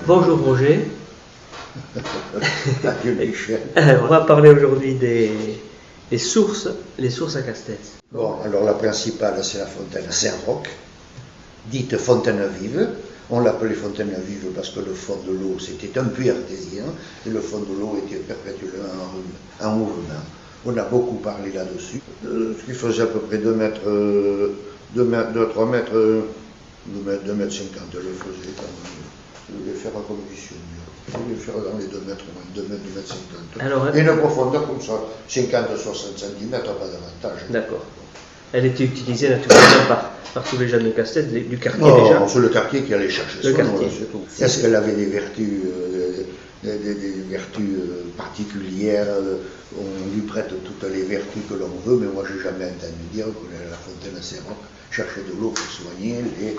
Bonjour Roger. On va parler aujourd'hui des sources, les sources à Castets. Bon, alors la principale, c'est la fontaine Saint-Roch, dite fontaine vive. On l'appelait fontaine vive parce que le fond de l'eau, c'était un puits artésien, et le fond de l'eau était perpétuellement en mouvement. On a beaucoup parlé là-dessus. Ce qui faisait à peu près 2 mètres, 2 mètres, 3 mètres, 2 mètres 50, le faisait quand même. Je voulais faire comme mission. Je voulais faire dans les 2 mètres, 2 mètres, 2 mètres 50. Alors, et une profondeur comme ça, 50-60 cm, pas davantage. D'accord. Elle était utilisée naturellement par tous les jeunes de Castets, du quartier déjà. Non, c'est le quartier qui allait chercher le son quartier. Nom, c'est tout. Est-ce qu'elle avait des vertus, particulières? On lui prête toutes les vertus que l'on veut, mais moi j'ai jamais entendu dire que la fontaine Saint-Roch cherchait de l'eau pour soigner les...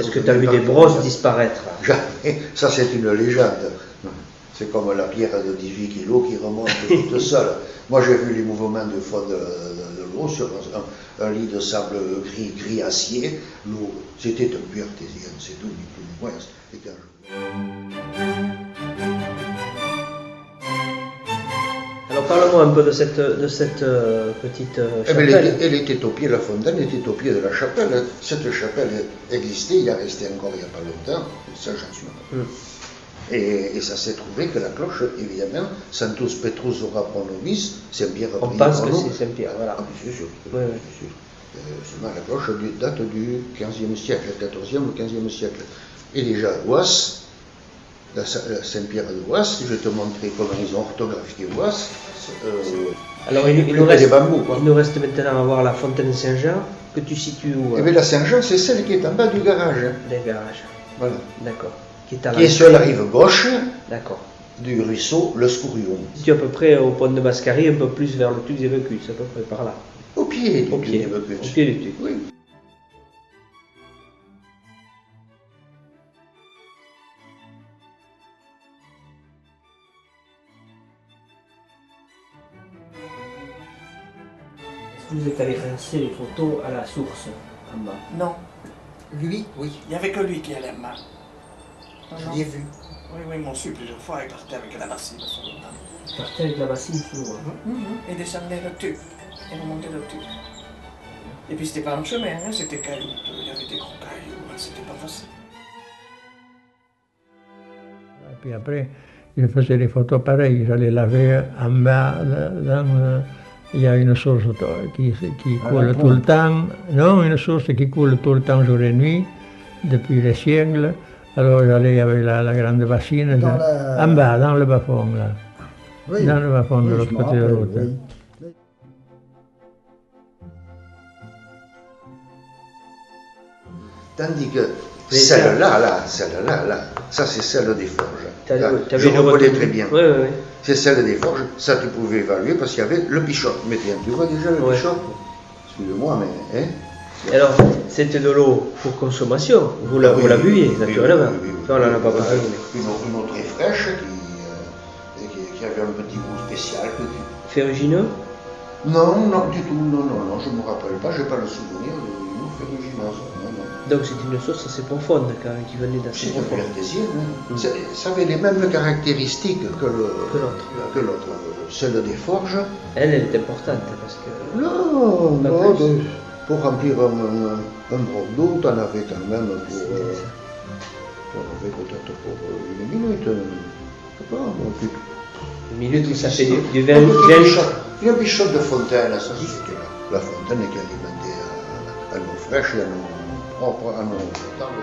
Est-ce que tu as vu des brosses disparaître? Jamais. Ça, c'est une légende. C'est comme la pierre de 18 kilos qui remonte toute seule. Moi, j'ai vu les mouvements de fond de l'eau sur un lit de sable gris acier. L'eau, c'était un puits artésien, c'est tout, ni plus ni moins. C'était un Alors, parle-moi un peu de cette petite chapelle. Elle était au pied, la fontaine était au pied de la chapelle. Cette chapelle existait, il y a resté encore il n'y a pas longtemps, ça j'en suis sûr. Et ça s'est trouvé que la cloche, évidemment, Sanctus Petrus ora pro nobis, Saint-Pierre. On pense que c'est Saint-Pierre, voilà. Ah, c'est sûr. Oui. Seulement, la cloche date du XVe siècle, 14e ou 15e siècle. Et déjà, Ouas, la Saint-Pierre de Ouas, je vais te montrer comment ils ont orthographié Ouas. Alors, il nous reste maintenant à voir la fontaine Saint-Jean, que tu situes où? Eh bien, la Saint-Jean, c'est celle qui est en bas du garage. Des garages. Voilà. D'accord. Qui est sur la rive gauche du ruisseau Le Scourion. Tu es à peu près au pont de Mascari, un peu plus vers le Tuc des Bécus, à peu près par là. Au pied du Tuc. Au pied du Tuc. Oui. Est-ce que vous êtes allé rincer les photos à la source en bas? Non. Lui, oui. Il n'y avait que lui qui allait mal. Je l'ai vu. Oui, ils m'ont su plusieurs fois, il partait avec la bassine. Il partait avec la bassine souvent. Il descendait le Tuc, il remontait le Tuc. Et puis c'était pas un chemin, hein, c'était cailloux, il y avait des gros cailloux, c'était pas facile. Et puis après, je faisais des photos pareilles, j'allais laver en bas, il y a une source qui coule tout le temps, non, une source qui coule tout le temps jour et nuit, depuis les siècles. Alors j'allais avec la grande bassine en bas, dans le bas-fond, là. Oui, dans le bas-fond de l'autre côté de la route. Oui. Tandis que celle-là, ça c'est celle des forges. Je reconnais très bien. Oui. C'est celle des forges, ça tu pouvais évaluer parce qu'il y avait le pichotte. Mais tiens, tu vois déjà le pichotte? Excusez-moi, mais... Hein? Alors, c'était de l'eau pour consommation, vous la buviez, naturellement. Oui. Ça, on n'en a pas parlé. Une eau très fraîche qui avait un petit goût spécial. Ferrugineux? Non, du tout, non, je ne me rappelle pas, je n'ai pas le souvenir d'une eau ferrugineuse. Non. Donc c'est une source assez profonde quand même, qui venait d'assez profond. C'est une artésienne, ça avait les mêmes caractéristiques que l'autre. Celle des forges. Elle est importante parce que... Non, pour remplir un broc d'eau, tu en avais quand même peut-être pour une minute. Je sais pas, une minute, ça fait du vin. Une bichotte de fontaine, ça c'était la fontaine qui alimentait à l'eau fraîche et à l'eau propre, à l'eau potable.